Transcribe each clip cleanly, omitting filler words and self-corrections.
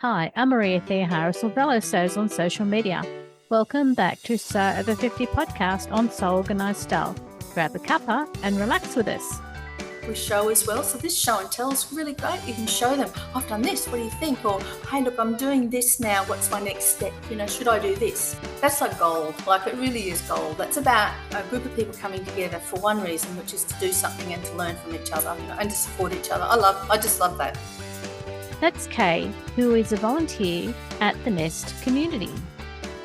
Hi, I'm Maria Thea Harris, or Velo Sows on social media. Welcome back to So Over 50 podcast on So Organised Style. Grab a cuppa and relax with us. We show as well. So this show and tell is really great. You can show them, I've done this, what do you think? Or, hey, look, I'm doing this now. What's my next step? Should I do this? That's like gold. Like it really is gold. That's about a group of people coming together for one reason, which is to do something and to learn from each other, and to support each other. I just love that. That's Kay, who is a volunteer at the Nest community.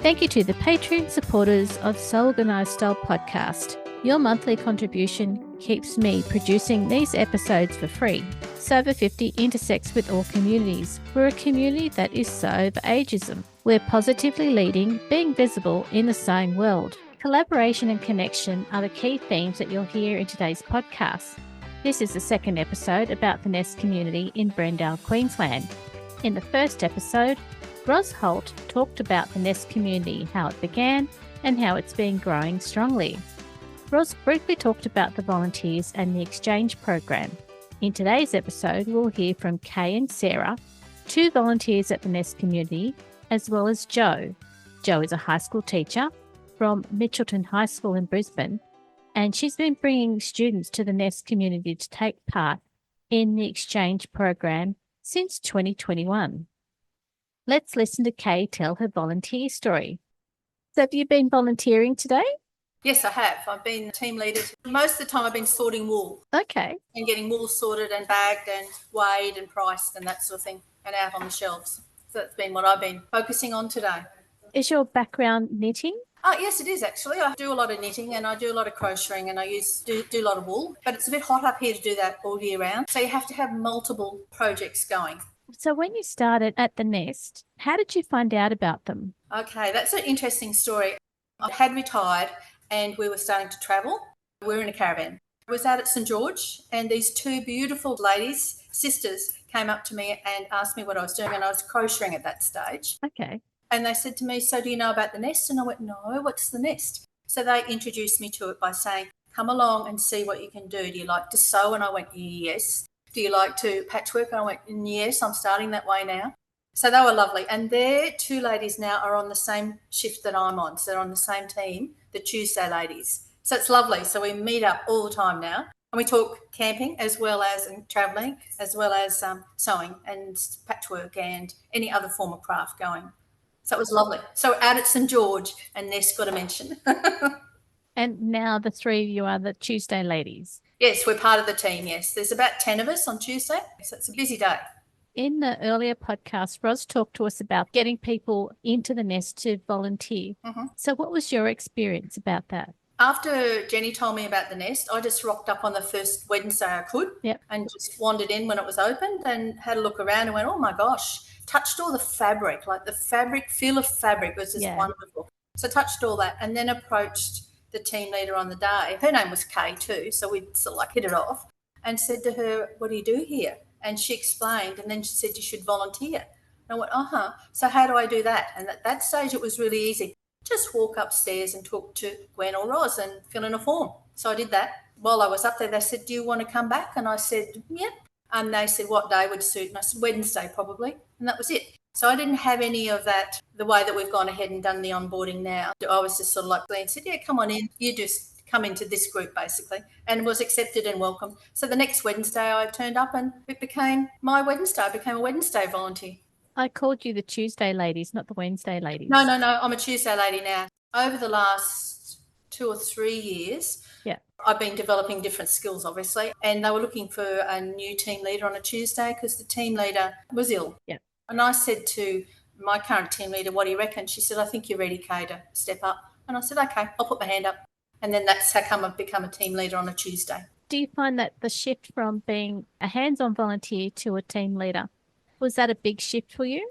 Thank you to the Patreon supporters of So Organised Style podcast. Your monthly contribution keeps me producing these episodes for free. So Over 50 intersects with all communities. We're a community that is so over ageism. We're positively leading, being visible in the sewing world. Collaboration and connection are the key themes that you'll hear in today's podcast. This is the second episode about the Nest community in Brendale, Queensland. In the first episode, Ros Holt talked about the Nest community, how it began and how it's been growing strongly. Ros briefly talked about the volunteers and the Exchange program. In today's episode, we'll hear from Kay and Sarah, two volunteers at the Nest community, as well as Jo. Jo is a high school teacher from Mitchelton High School in Brisbane, and she's been bringing students to the Nest community to take part in the Exchange program since 2021. Let's listen to Kay tell her volunteer story. So have you been volunteering today? Yes, I have. I've been team leader. Most of the time I've been sorting wool. Okay. And getting wool sorted and bagged and weighed and priced and that sort of thing and out on the shelves. So that's been what I've been focusing on today. Is your background knitting? Yes, it is actually. I do a lot of knitting and I do a lot of crocheting and I do a lot of wool. But it's a bit hot up here to do that all year round. So you have to have multiple projects going. So when you started at the Nest, how did you find out about them? Okay, that's an interesting story. I had retired and we were starting to travel. We were in a caravan. I was out at St. George and these two beautiful ladies, sisters, came up to me and asked me what I was doing, and I was crocheting at that stage. Okay. And they said to me, so do you know about the Nest? And I went, no, what's the Nest? So they introduced me to it by saying, come along and see what you can do. Do you like to sew? And I went, yes. Do you like to patchwork? And I went, yes, I'm starting that way now. So they were lovely. And their two ladies now are on the same shift that I'm on. So they're on the same team, the Tuesday ladies. So it's lovely. So we meet up all the time now. And we talk camping as well as travelling, as well as sewing and patchwork and any other form of craft going. So it was lovely. So out at St. George, and Nest got a mention. And now the three of you are the Tuesday ladies? Yes, we're part of the team, yes. There's about 10 of us on Tuesday, so it's a busy day. In the earlier podcast, Ros talked to us about getting people into the Nest to volunteer. Mm-hmm. So what was your experience about that? After Jenny told me about the Nest, I just rocked up on the first Wednesday I could. Yep. And just wandered in when it was opened and had a look around and went, oh, my gosh, touched all the fabric, like the fabric, feel of fabric was just wonderful. So touched all that and then approached the team leader on the day. Her name was Kay too, so we sort of like hit it off, and said to her, what do you do here? And she explained, and then she said you should volunteer. And I went, so how do I do that? And at that stage it was really easy. Just walk upstairs and talk to Gwen or Ros and fill in a form. So I did that. While I was up there, they said, do you want to come back? And I said, yep. And they said, what day would suit? And I said, Wednesday probably. And that was it. So I didn't have any of that, the way that we've gone ahead and done the onboarding now. I was just sort of like, Glenn said, yeah, come on in. You just come into this group basically, and was accepted and welcomed. So the next Wednesday I turned up and it became my Wednesday. I became a Wednesday volunteer. I called you the Tuesday ladies, not the Wednesday ladies. No. I'm a Tuesday lady now. Over the last 2 or 3 years, I've been developing different skills, obviously, and they were looking for a new team leader on a Tuesday because the team leader was ill. Yeah. And I said to my current team leader, what do you reckon? She said, I think you're ready, Kay, to step up. And I said, okay, I'll put my hand up. And then that's how come I've become a team leader on a Tuesday. Do you find that the shift from being a hands-on volunteer to a team leader, was that a big shift for you?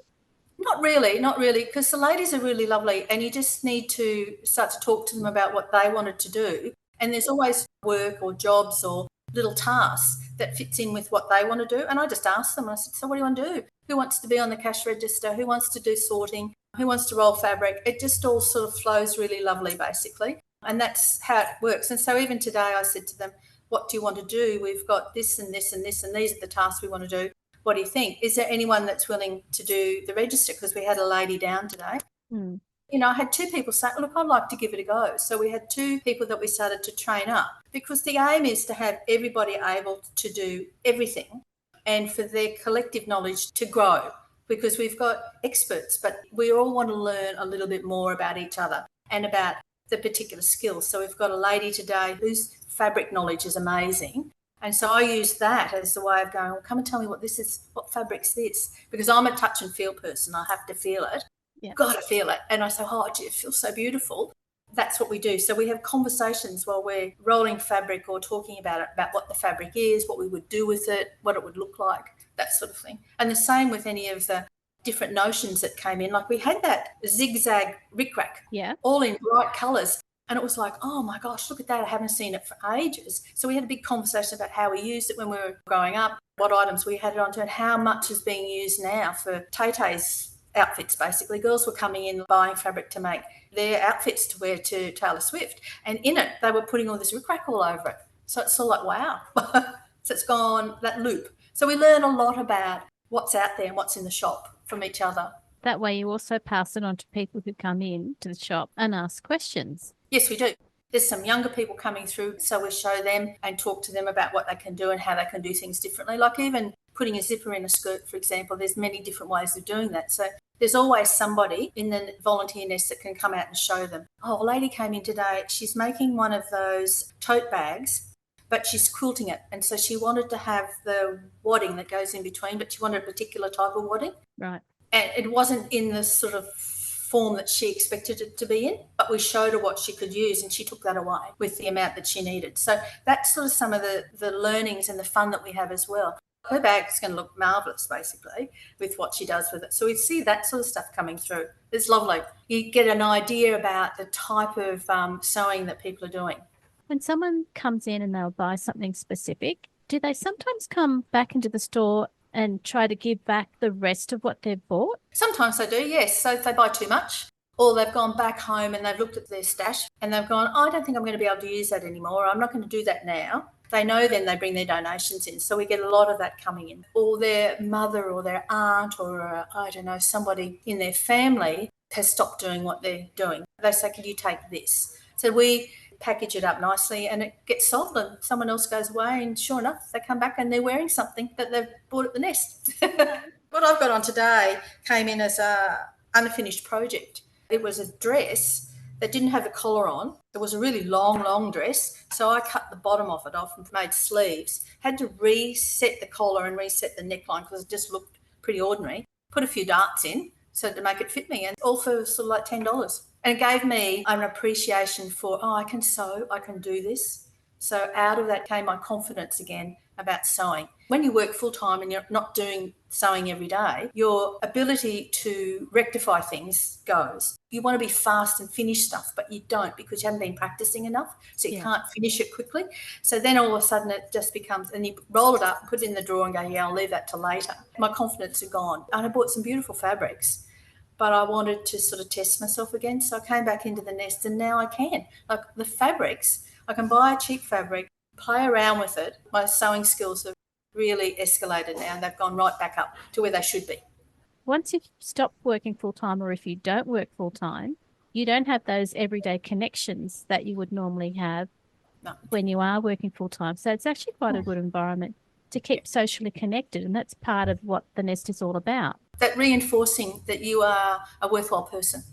Not really, because the ladies are really lovely and you just need to start to talk to them about what they wanted to do. And there's always work or jobs or little tasks that fits in with what they want to do. And I just asked them, I said, so what do you want to do? Who wants to be on the cash register? Who wants to do sorting? Who wants to roll fabric? It just all sort of flows really lovely, basically. And that's how it works. And so even today I said to them, what do you want to do? We've got this and this and this, and these are the tasks we want to do. what do you think? Is there anyone that's willing to do the register? Because we had a lady down today. You know, I had 2 people say, look, I'd like to give it a go. So we had 2 people that we started to train up, because the aim is to have everybody able to do everything and for their collective knowledge to grow, because we've got experts, but we all want to learn a little bit more about each other and about the particular skills. So we've got a lady today whose fabric knowledge is amazing. And so I use that as the way of going, well, come and tell me what this is, what fabric's this? Because I'm a touch and feel person. I have to feel it. Yeah. Got to feel it. And I say, oh, gee, it feels so beautiful. That's what we do. So we have conversations while we're rolling fabric or talking about it, about what the fabric is, what we would do with it, what it would look like, that sort of thing. And the same with any of the different notions that came in. Like we had that zigzag rickrack, all in bright colours. And it was like, oh, my gosh, look at that. I haven't seen it for ages. So we had a big conversation about how we used it when we were growing up, what items we had it onto, and how much is being used now for Tay-Tay's outfits, basically. Girls were coming in buying fabric to make their outfits to wear to Taylor Swift. And in it, they were putting all this rickrack all over it. So it's sort of like, wow. So it's gone, that loop. So we learn a lot about what's out there and what's in the shop from each other. That way you also pass it on to people who come in to the shop and ask questions. Yes, we do. There's some younger people coming through, so we show them and talk to them about what they can do and how they can do things differently. Like even putting a zipper in a skirt, for example, there's many different ways of doing that. So there's always somebody in the volunteer nest that can come out and show them. Oh, a lady came in today. She's making one of those tote bags, but she's quilting it. And so she wanted to have the wadding that goes in between, but she wanted a particular type of wadding. Right. And it wasn't in the sort of form that she expected it to be in, but we showed her what she could use and she took that away with the amount that she needed. So that's sort of some of the learnings and the fun that we have as well. Her bag's going to look marvellous, basically, with what she does with it. So we see that sort of stuff coming through. It's lovely. You get an idea about the type of sewing that people are doing. When someone comes in and they'll buy something specific, do they sometimes come back into the store and try to give back the rest of what they've bought? Sometimes they do, yes. So if they buy too much, or they've gone back home and they've looked at their stash and they've gone, I don't think I'm going to be able to use that anymore. I'm not going to do that now. They know then they bring their donations in. So we get a lot of that coming in. Or their mother or their aunt or, somebody in their family has stopped doing what they're doing. They say, can you take this? So we package it up nicely and it gets sold and someone else goes away and sure enough, they come back and they're wearing something that they've bought at the nest. What I've got on today came in as a unfinished project. It was a dress that didn't have the collar on. It was a really long dress. So I cut the bottom of it off and made sleeves. Had to reset the collar and reset the neckline because it just looked pretty ordinary. Put a few darts in so to make it fit me, and all for sort of like $10. And it gave me an appreciation for, I can sew, I can do this. So out of that came my confidence again about sewing. When you work full-time and you're not doing sewing every day, your ability to rectify things goes. You want to be fast and finish stuff, but you don't because you haven't been practicing enough, so you can't finish it quickly. So then all of a sudden it just becomes, and you roll it up, put it in the drawer and go, I'll leave that till later. My confidence had gone. And I bought some beautiful fabrics, but I wanted to sort of test myself again. So I came back into the nest and now I can. Like the fabrics, I can buy a cheap fabric, play around with it. My sewing skills have really escalated now and they've gone right back up to where they should be. Once you've stopped working full-time, or if you don't work full-time, you don't have those everyday connections that you would normally have when you are working full-time. So it's actually quite a good environment to keep socially connected, and that's part of what the nest is all about. That reinforcing that you are a worthwhile person.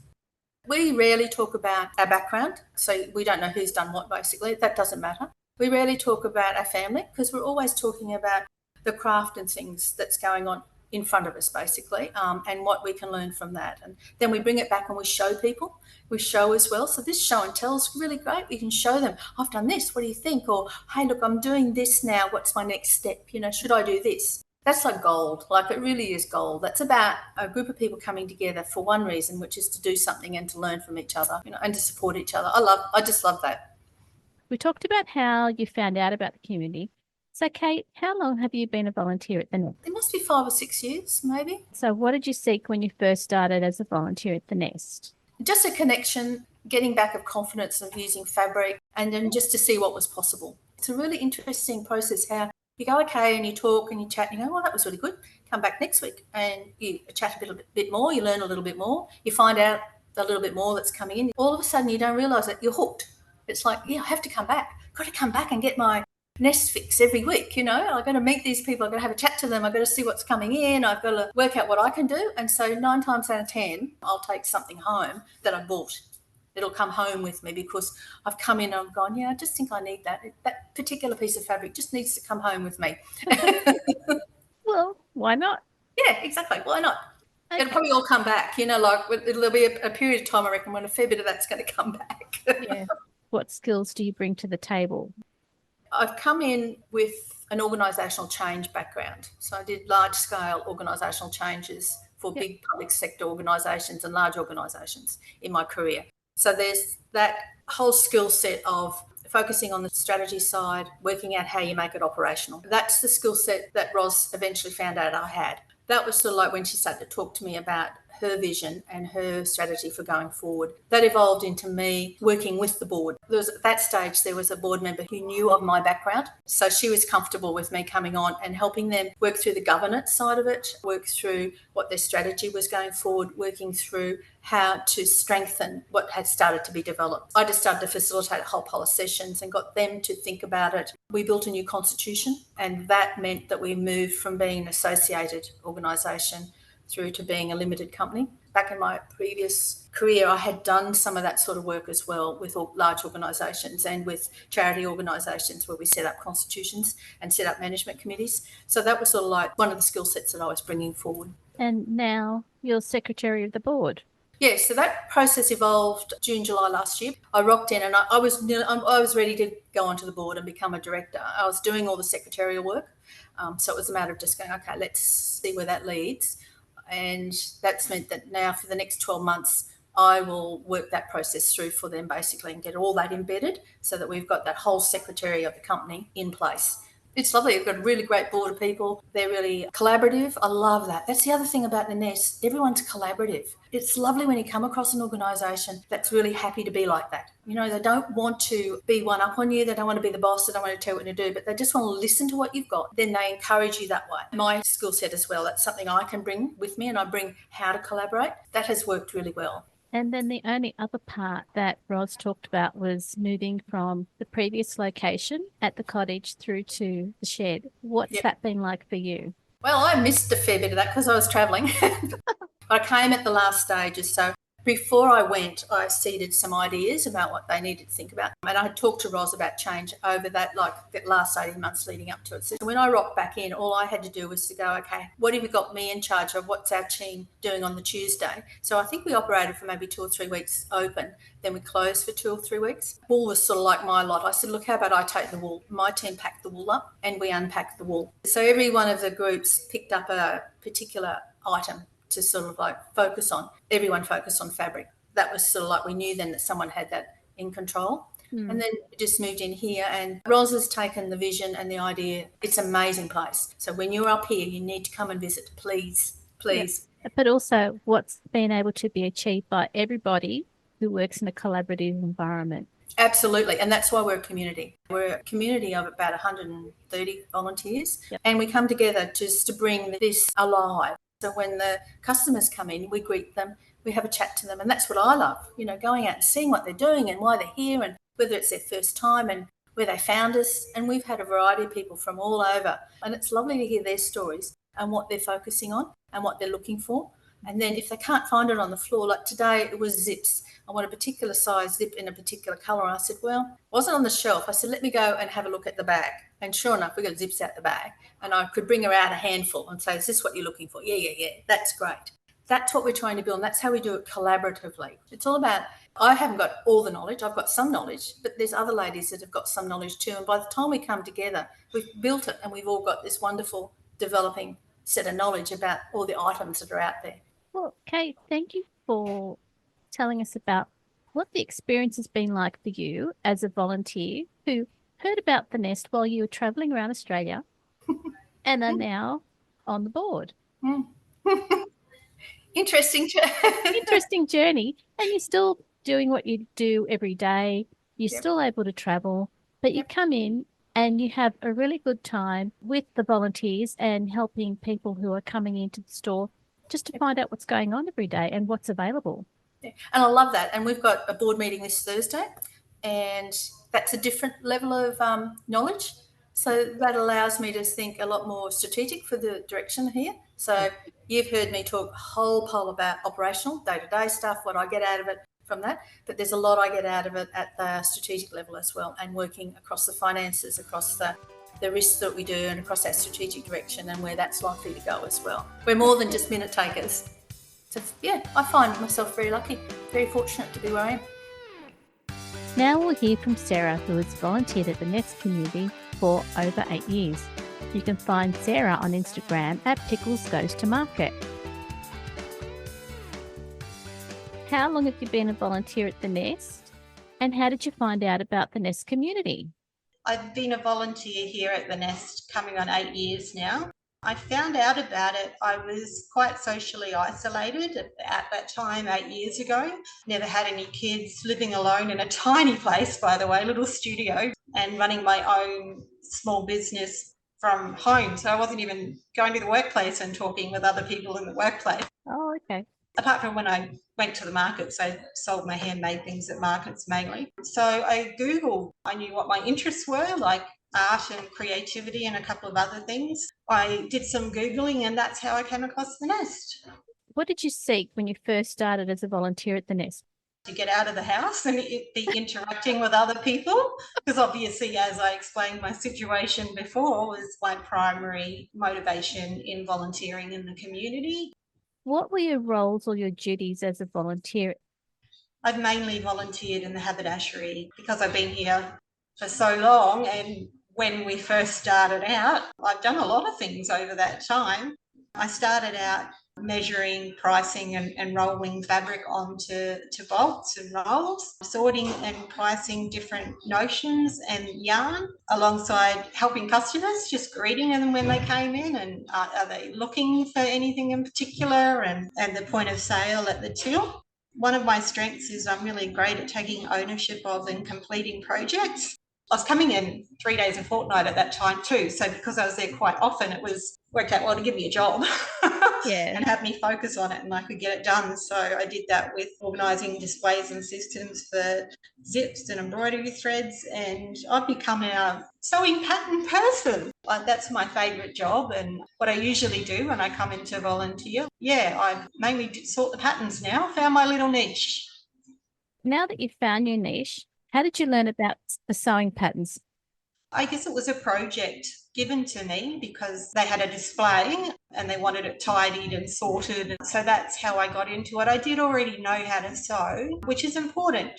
We rarely talk about our background, so we don't know who's done what, basically. That doesn't matter. We rarely talk about our family because we're always talking about the craft and things that's going on in front of us, basically, and what we can learn from that. And then we bring it back and we show people. We show as well. So this show and tell is really great. We can show them, I've done this, what do you think? Or, hey, look, I'm doing this now. What's my next step? Should I do this? That's like gold. Like it really is gold. That's about a group of people coming together for one reason, which is to do something and to learn from each other, and to support each other. I just love that. We talked about how you found out about the community. So, Kate, how long have you been a volunteer at the Nest? It must be 5 or 6 years, maybe. So what did you seek when you first started as a volunteer at the Nest? Just a connection, getting back of confidence of using fabric, and then just to see what was possible. It's a really interesting process how You go, okay, and you talk and you chat and you go, well, that was really good. Come back next week and you chat a bit more, you learn a little bit more, you find out a little bit more that's coming in. All of a sudden you don't realise that you're hooked. It's like, yeah, I have to come back. I've got to come back and get my nest fix every week, I've got to meet these people, I've got to have a chat to them, I've got to see what's coming in, I've got to work out what I can do. And so 9 times out of 10, I'll take something home that I bought. It'll come home with me because I've come in and I've gone, yeah, I just think I need that. That particular piece of fabric just needs to come home with me. Well, why not? Yeah, exactly. Why not? Okay. It'll probably all come back, there'll be a period of time, I reckon, when a fair bit of that's going to come back. Yeah. What skills do you bring to the table? I've come in with an organisational change background. So I did large-scale organisational changes for big public sector organisations and large organisations in my career. So there's that whole skill set of focusing on the strategy side, working out how you make it operational. That's the skill set that Ros eventually found out I had. That was sort of like when she started to talk to me about her vision and her strategy for going forward. That evolved into me working with the board. At that stage, there was a board member who knew of my background. So she was comfortable with me coming on and helping them work through the governance side of it, work through what their strategy was going forward, working through how to strengthen what had started to be developed. I just started to facilitate whole policy sessions and got them to think about it. We built a new constitution, and that meant that we moved from being an associated organisation through to being a limited company. Back in my previous career, I had done some of that sort of work as well with large organisations and with charity organisations where we set up constitutions and set up management committees. So that was sort of like one of the skill sets that I was bringing forward. And now you're secretary of the board. Yeah, so that process evolved June, July last year. I rocked in and I was ready to go onto the board and become a director. I was doing all the secretarial work. So it was a matter of just going, okay, let's see where that leads. And that's meant that now for the next 12 months, I will work that process through for them basically and get all that embedded so that we've got that whole secretary of the company in place. It's lovely. We've got a really great board of people. They're really collaborative. I love that. That's the other thing about the Nest. Everyone's collaborative. It's lovely when you come across an organisation that's really happy to be like that. They don't want to be one up on you. They don't want to be the boss. They don't want to tell you what to do, but they just want to listen to what you've got. Then they encourage you that way. My skill set as well, that's something I can bring with me, and I bring how to collaborate. That has worked really well. And then the only other part that Ros talked about was moving from the previous location at the cottage through to the shed. What's that been like for you? Well, I missed a fair bit of that because I was travelling. I came at the last stages. So before I went, I seeded some ideas about what they needed to think about. And I had talked to Ros about change over that last 18 months leading up to it. So when I rocked back in, all I had to do was to go, okay, what have you got me in charge of? What's our team doing on the Tuesday? So I think we operated for maybe 2 or 3 weeks open. Then we closed for 2 or 3 weeks. Wool was sort of like my lot. I said, look, how about I take the wool? My team packed the wool up and we unpacked the wool. So every one of the groups picked up a particular item to sort of like focus on. Everyone focused on fabric. That was sort of like we knew then that someone had that in control. And then we just moved in here, and Ros has taken the vision and the idea. It's an amazing place. So when you're up here, you need to come and visit, please. Yep. But also what's been able to be achieved by everybody who works in a collaborative environment. Absolutely. And that's why we're a community. We're a community of about 130 volunteers. Yep. And we come together just to bring this alive. So when the customers come in, we greet them, we have a chat to them, and that's what I love, going out and seeing what they're doing and why they're here and whether it's their first time and where they found us. And we've had a variety of people from all over, and it's lovely to hear their stories and what they're focusing on and what they're looking for. And then if they can't find it on the floor, like today it was zips. I want a particular size zip in a particular colour. And I said, well, it wasn't on the shelf. I said, let me go and have a look at the bag. And sure enough, we got zips out the bag. And I could bring her out a handful and say, is this what you're looking for? Yeah. That's great. That's what we're trying to build. And that's how we do it collaboratively. It's all about, I haven't got all the knowledge. I've got some knowledge, but there's other ladies that have got some knowledge too. And by the time we come together, we've built it and we've all got this wonderful developing set of knowledge about all the items that are out there. Well, Kate, thank you for telling us about what the experience has been like for you as a volunteer who heard about the Nest while you were travelling around Australia and are now on the board. Interesting journey. And you're still doing what you do every day. You're still able to travel, but you come in and you have a really good time with the volunteers and helping people who are coming into the store just to find out what's going on every day and what's available. Yeah. And I love that. And we've got a board meeting this Thursday, and that's a different level of knowledge. So that allows me to think a lot more strategic for the direction here. So you've heard me talk a whole pole about operational, day-to-day stuff, what I get out of it from that, but there's a lot I get out of it at the strategic level as well, and working across the finances, across the risks that we do, and across that strategic direction and where that's likely to go as well. We're more than just minute takers. So yeah, I find myself very lucky, very fortunate to be where I am. Now we'll hear from Sarah, who has volunteered at the Nest community for over 8 years. You can find Sarah on Instagram at Pickles Goes to Market. How long have you been a volunteer at the Nest, and how did you find out about the Nest community? I've been a volunteer here at the Nest coming on 8 years now. I found out about it. I was quite socially isolated at that time 8 years ago. Never had any kids, living alone in a tiny place, by the way, little studio, and running my own small business from home. So I wasn't even going to the workplace and talking with other people in the workplace. Oh, okay. Apart from when I went to the markets, I sold my handmade things at markets mainly. So I Googled, I knew what my interests were, like art and creativity and a couple of other things. I did some Googling, and that's how I came across the Nest. What did you seek when you first started as a volunteer at the Nest? To get out of the house and be interacting with other people, because obviously, as I explained, my situation before was my primary motivation in volunteering in the community. What were your roles or your duties as a volunteer? I've mainly volunteered in the haberdashery because I've been here for so long, and when we first started out, I've done a lot of things over that time. I started out measuring, pricing and rolling fabric onto bolts and rolls, sorting and pricing different notions and yarn, alongside helping customers, just greeting them when they came in and are they looking for anything in particular, and the point of sale at the till. One of my strengths is I'm really great at taking ownership of and completing projects. I was coming in 3 days a fortnight at that time too, so because I was there quite often, it was worked out well to give me a job and have me focus on it, and I could get it done. So I did that with organising displays and systems for zips and embroidery threads, and I've become a sewing pattern person. That's my favourite job, and what I usually do when I come in to volunteer, I mainly sort the patterns now, found my little niche. Now that you've found your niche, how did you learn about the sewing patterns? I guess it was a project given to me because they had a display and they wanted it tidied and sorted. So that's how I got into it. I did already know how to sew, which is important,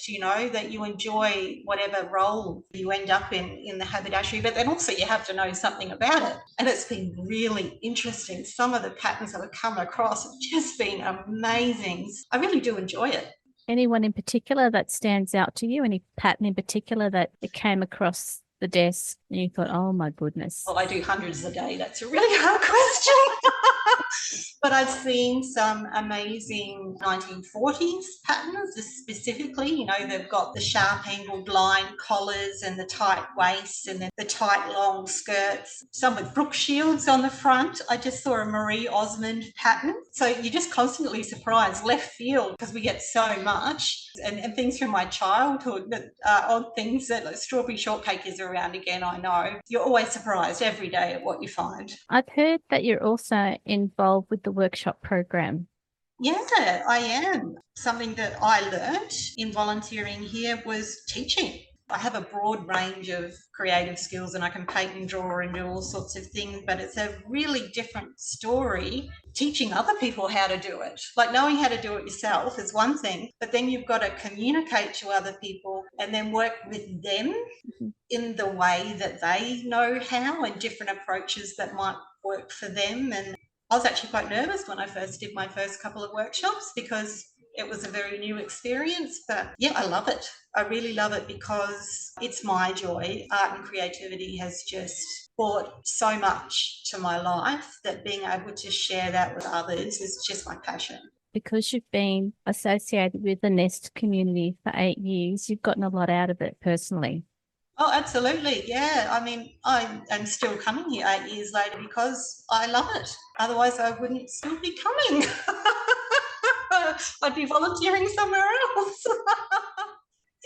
that you enjoy whatever role you end up in the haberdashery, but then also you have to know something about it. And it's been really interesting. Some of the patterns that I've come across have just been amazing. I really do enjoy it. Anyone in particular that stands out to you? Any pattern in particular that came across the desk and you thought, oh my goodness? Well, I do hundreds a day. That's a really hard question. But I've seen some amazing 1940s patterns specifically. They've got the sharp angled line collars and the tight waists and then the tight long skirts, some with brook shields on the front. I just saw a Marie Osmond pattern. So you're just constantly surprised, left field, because we get so much. And things from my childhood that are odd things, that like strawberry shortcake is around again, I know. You're always surprised every day at what you find. I've heard that you're also involved with the workshop program. Yeah, I am. Something that I learnt in volunteering here was teaching. I have a broad range of creative skills and I can paint and draw and do all sorts of things, but it's a really different story teaching other people how to do it. Like knowing how to do it yourself is one thing, but then you've got to communicate to other people and then work with them in the way that they know how, and different approaches that might work for them. And I was actually quite nervous when I first did my first couple of workshops because it was a very new experience, but yeah, I love it. I really love it because it's my joy. Art and creativity has just brought so much to my life that being able to share that with others is just my passion. Because you've been associated with the Nest community for 8 years, you've gotten a lot out of it personally. Oh, absolutely. Yeah. I mean, I am still coming here 8 years later because I love it. Otherwise, I wouldn't still be coming. I'd be volunteering somewhere else.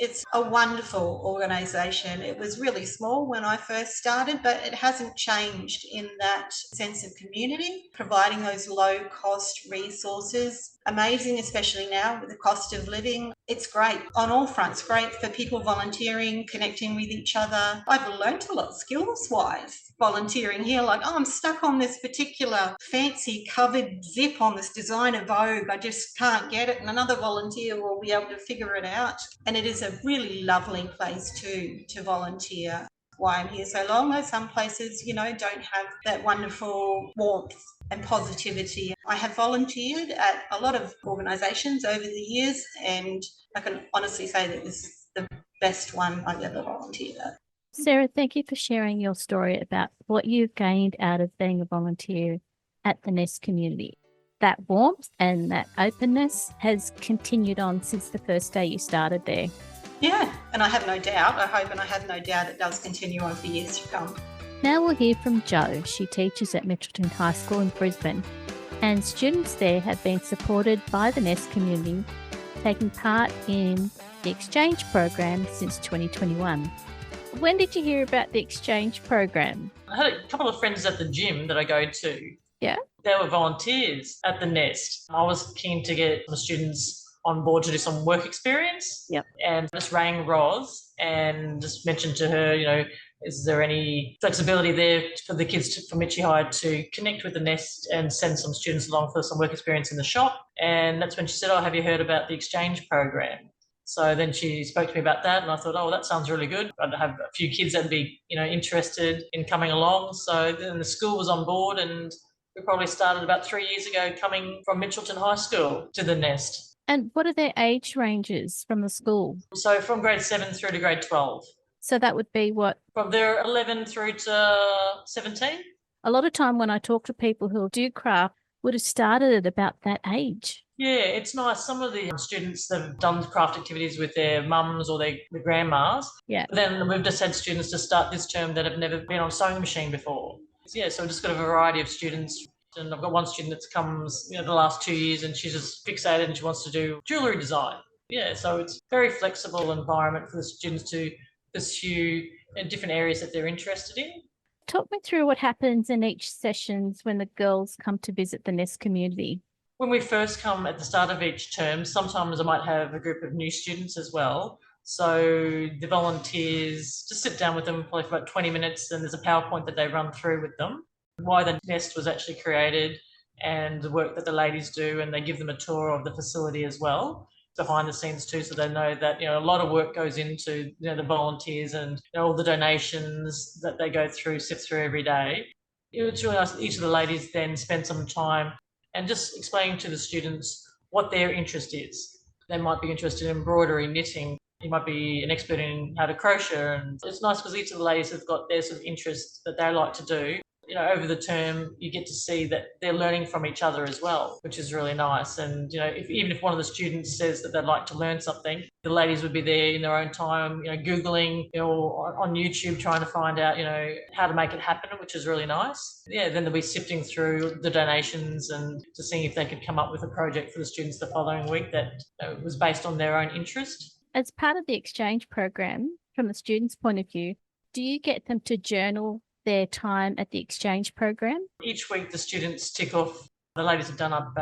It's a wonderful organisation. It was really small when I first started, but it hasn't changed in that sense of community, providing those low cost resources. Amazing, especially now with the cost of living. It's great on all fronts, great for people volunteering, connecting with each other. I've learnt a lot skills wise volunteering here, like, oh, I'm stuck on this particular fancy covered zip on this designer Vogue. I just can't get it. And another volunteer will be able to figure it out. And it is a really lovely place too to volunteer. Why I'm here so long, though some places, don't have that wonderful warmth and positivity. I have volunteered at a lot of organisations over the years, and I can honestly say that this is the best one I've ever volunteered at. Sarah, thank you for sharing your story about what you've gained out of being a volunteer at the Nest community. That warmth and that openness has continued on since the first day you started there. Yeah, and I have no doubt, I hope and I have no doubt it does continue on for years to come. Now we'll hear from Jo. She teaches at Mitchelton High School in Brisbane, and students there have been supported by the Nest community, taking part in the Exchange program since 2021. When did you hear about the Exchange program? I had a couple of friends at the gym that I go to. Yeah. They were volunteers at the Nest. I was keen to get the students on board to do some work experience. Yep. And just rang Roz and just mentioned to her, is there any flexibility there for the kids from Mitchy High to connect with the Nest and send some students along for some work experience in the shop? And that's when she said, have you heard about the Exchange program? So then she spoke to me about that, and I thought, that sounds really good. I'd have a few kids that'd be, interested in coming along. So then the school was on board, and we probably started about 3 years ago coming from Mitchelton High School to the Nest. And what are their age ranges from the school? So from grade 7 through to grade 12. So that would be what? From their 11 through to 17. A lot of time when I talk to people who do craft would have started at about that age. Yeah, it's nice. Some of the students that have done craft activities with their mums or their grandmas. Yeah. Then we've just had students to start this term that have never been on a sewing machine before. Yeah, so we've just got a variety of students. And I've got one student that comes, the last 2 years, and she's just fixated and she wants to do jewellery design. Yeah, so it's a very flexible environment for the students to pursue in different areas that they're interested in. Talk me through what happens in each sessions when the girls come to visit the Nest community. When we first come at the start of each term, sometimes I might have a group of new students as well. So the volunteers just sit down with them probably for about 20 minutes, and there's a PowerPoint that they run through with them, why the Nest was actually created and the work that the ladies do, and they give them a tour of the facility as well, behind the scenes too, so they know that a lot of work goes into the volunteers and all the donations that they go through, sift through every day. It's really nice that each of the ladies then spend some time and just explaining to the students what their interest is. They might be interested in embroidery, knitting. You might be an expert in how to crochet, and it's nice because each of the ladies have got their sort of interests that they like to do. Over the term, you get to see that they're learning from each other as well, which is really nice. And, even if one of the students says that they'd like to learn something, the ladies would be there in their own time, Googling, on YouTube, trying to find out, how to make it happen, which is really nice. Yeah, then they'll be sifting through the donations and to seeing if they could come up with a project for the students the following week that was based on their own interest. As part of the Exchange program, from the students' point of view, do you get them to journal their time at the Exchange program? Each week the students tick off, the ladies have done up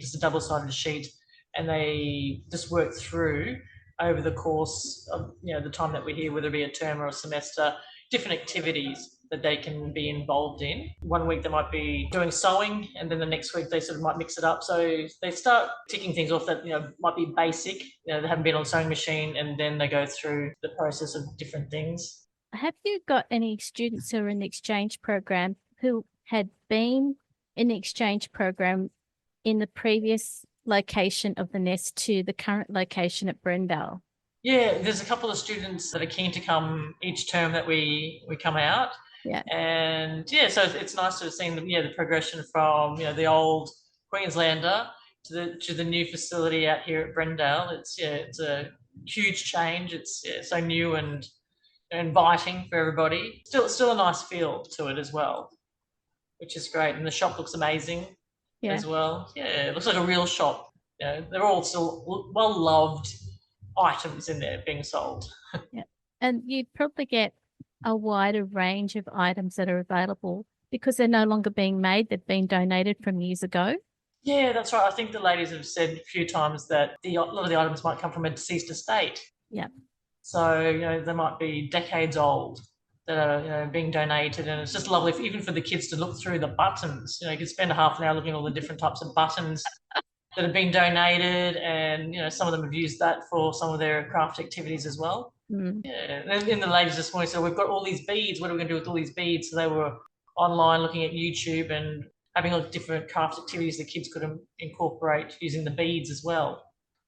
just a double-sided sheet, and they just work through over the course of the time that we're here, whether it be a term or a semester, different activities that they can be involved in. One week they might be doing sewing, and then the next week they sort of might mix it up. So they start ticking things off that might be basic, they haven't been on a sewing machine, and then they go through the process of different things. Have you got any students who are in the Exchange program who had been in the Exchange program in the previous location of the Nest to the current location at Brendale? Yeah, there's a couple of students that are keen to come each term that we come out. Yeah. And yeah, so it's nice to have seen the progression from the old Queenslander to the new facility out here at Brendale. It's a huge change. It's so new and inviting for everybody. Still a nice feel to it as well, which is great. And the shop looks amazing as well. Yeah, it looks like a real shop. They're all still well-loved items in there being sold. Yeah. And you'd probably get a wider range of items that are available because they're no longer being made. They've been donated from years ago. Yeah, that's right. I think the ladies have said a few times that a lot of the items might come from a deceased estate. Yeah. So, they might be decades old that are, being donated. And it's just lovely, even for the kids to look through the buttons. You could spend a half an hour looking at all the different types of buttons that have been donated. And, some of them have used that for some of their craft activities as well. Mm. Yeah. And the ladies this morning said, we've got all these beads. What are we going to do with all these beads? So they were online looking at YouTube and having all different craft activities the kids could incorporate using the beads as well.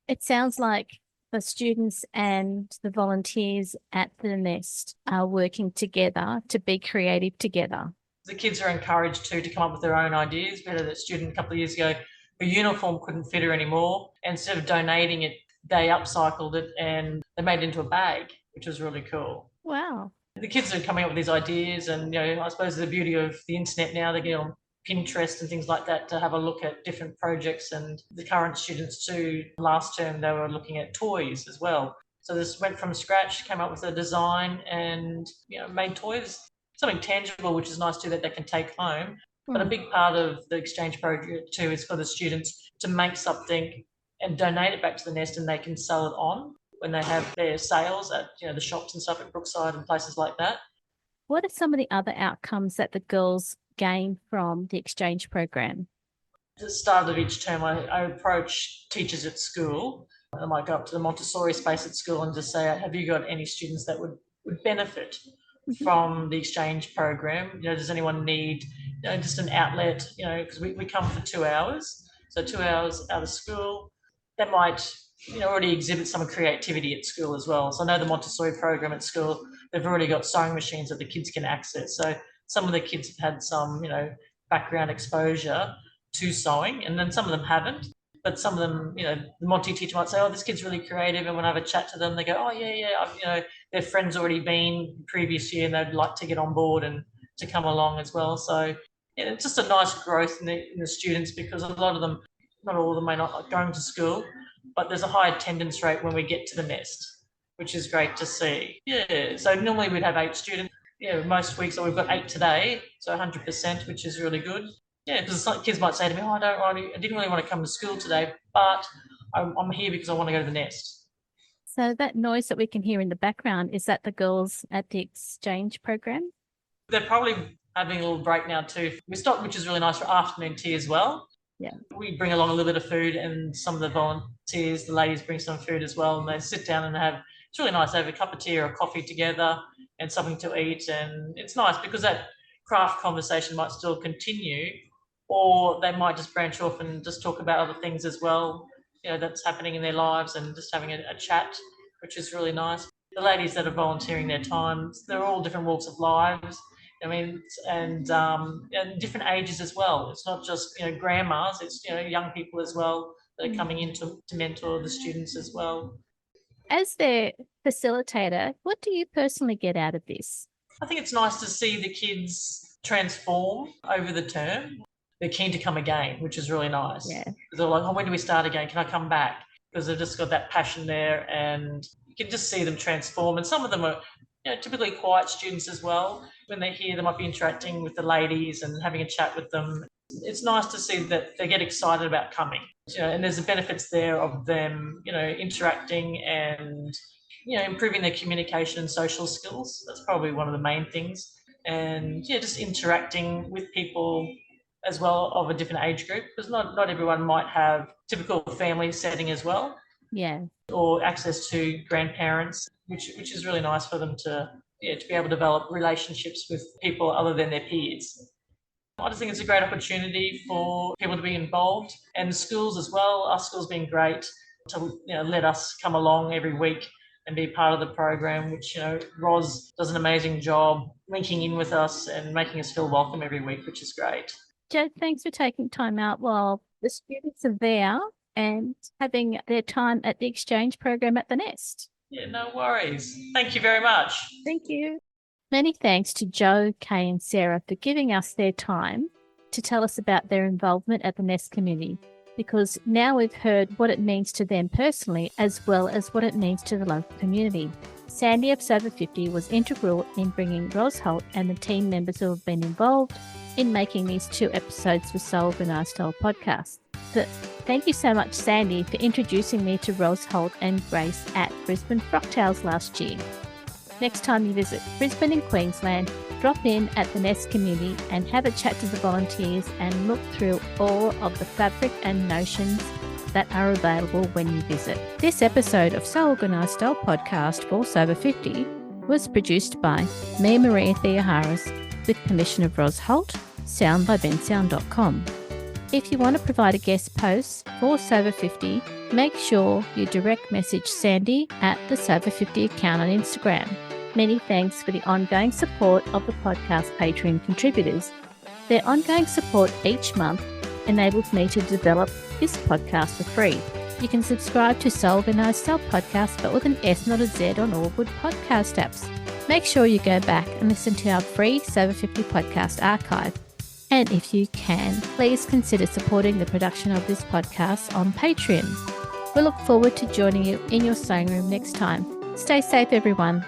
It sounds like the students and the volunteers at the Nest are working together to be creative together. The kids are encouraged to come up with their own ideas. We had a student a couple of years ago, her uniform couldn't fit her anymore. Instead of donating it, they upcycled it and they made it into a bag, which was really cool. Wow. The kids are coming up with these ideas, and I suppose the beauty of the internet now, they get on Pinterest and things like that to have a look at different projects. And the current students too, last term they were looking at toys as well. So this went from scratch, came up with a design and made toys, something tangible, which is nice too, that they can take home. But a big part of the Exchange Project too is for the students to make something and donate it back to the Nest, and they can sell it on when they have their sales at the shops and stuff at Brookside and places like that. What are some of the other outcomes that the girls gain from the exchange program? At the start of each term, I approach teachers at school. I might go up to the Montessori space at school and just say, have you got any students that would benefit from the exchange program? Does anyone need just an outlet? Because we come for 2 hours. So 2 hours out of school, they might already exhibit some creativity at school as well. So I know the Montessori program at school, they've already got sewing machines that the kids can access. So some of the kids have had some, background exposure to sewing, and then some of them haven't. But some of them, the Monty teacher might say, oh, this kid's really creative. And when I have a chat to them, they go, oh, yeah, their friend's already been previous year and they'd like to get on board and to come along as well. So it's just a nice growth in the students, because a lot of them, not all of them may not like going to school, but there's a high attendance rate when we get to the Nest, which is great to see. Yeah, so normally we'd have 8 students. Most weeks, so we've got 8 today, so 100%, which is really good. Yeah, because some kids might say to me, oh, I didn't really want to come to school today, but I'm here because I want to go to the Nest. So that noise that we can hear in the background, is that the girls at the exchange program? They're probably having a little break now too. We stopped, which is really nice, for afternoon tea as well. Yeah. We bring along a little bit of food, and some of the volunteers, the ladies, bring some food as well, and they sit down and have, it's really nice, they have a cup of tea or a coffee together and something to eat. And it's nice because that craft conversation might still continue, or they might just branch off and just talk about other things as well, that's happening in their lives, and just having a chat, which is really nice. The ladies that are volunteering their time, they're all different walks of lives. And different ages as well. It's not just grandmas, it's young people as well that are coming in to mentor the students as well. As their facilitator, what do you personally get out of this? I think it's nice to see the kids transform over the term. They're keen to come again, which is really nice. Yeah. They're like, oh, when do we start again? Can I come back? Because they've just got that passion there, and you can just see them transform. And some of them are typically quiet students as well. When they're here, they might be interacting with the ladies and having a chat with them. It's nice to see that they get excited about coming, and there's the benefits there of them, interacting and, improving their communication and social skills. That's probably one of the main things. And just interacting with people as well of a different age group, because not everyone might have typical family setting as well. Yeah. Or access to grandparents, which is really nice for them to be able to develop relationships with people other than their peers. I just think it's a great opportunity for people to be involved, and the schools as well. Our school's been great to let us come along every week and be part of the program, which Roz does an amazing job linking in with us and making us feel welcome every week, which is great. Jade, thanks for taking time out while the students are there and having their time at the exchange program at the Nest. Yeah, no worries. Thank you very much. Thank you. Many thanks to Joe, Kay and Sarah for giving us their time to tell us about their involvement at the Nest community, because now we've heard what it means to them personally as well as what it means to the local community. Sandy of Sober 50 was integral in bringing Ros Holt and the team members who have been involved in making these 2 episodes for Soul Organised Style podcast. But thank you so much, Sandy, for introducing me to Ros Holt and Grace at Brisbane Frocktails last year. Next time you visit Brisbane in Queensland, drop in at the Nest community and have a chat to the volunteers and look through all of the fabric and notions that are available when you visit. This episode of So Organised Style podcast for Sober 50 was produced by me, Maria Theoharis, with permission of Ros Holt, sound by bensound.com. If you want to provide a guest post for Sober 50, make sure you direct message Sandy at the Sober 50 account on Instagram. Many thanks for the ongoing support of the podcast Patreon contributors. Their ongoing support each month enables me to develop this podcast for free. You can subscribe to Soul Organised Style podcast, but with an S, not a Z, on all good podcast apps. Make sure you go back and listen to our free Sober 50 podcast archive. And if you can, please consider supporting the production of this podcast on Patreon. We look forward to joining you in your sewing room next time. Stay safe, everyone.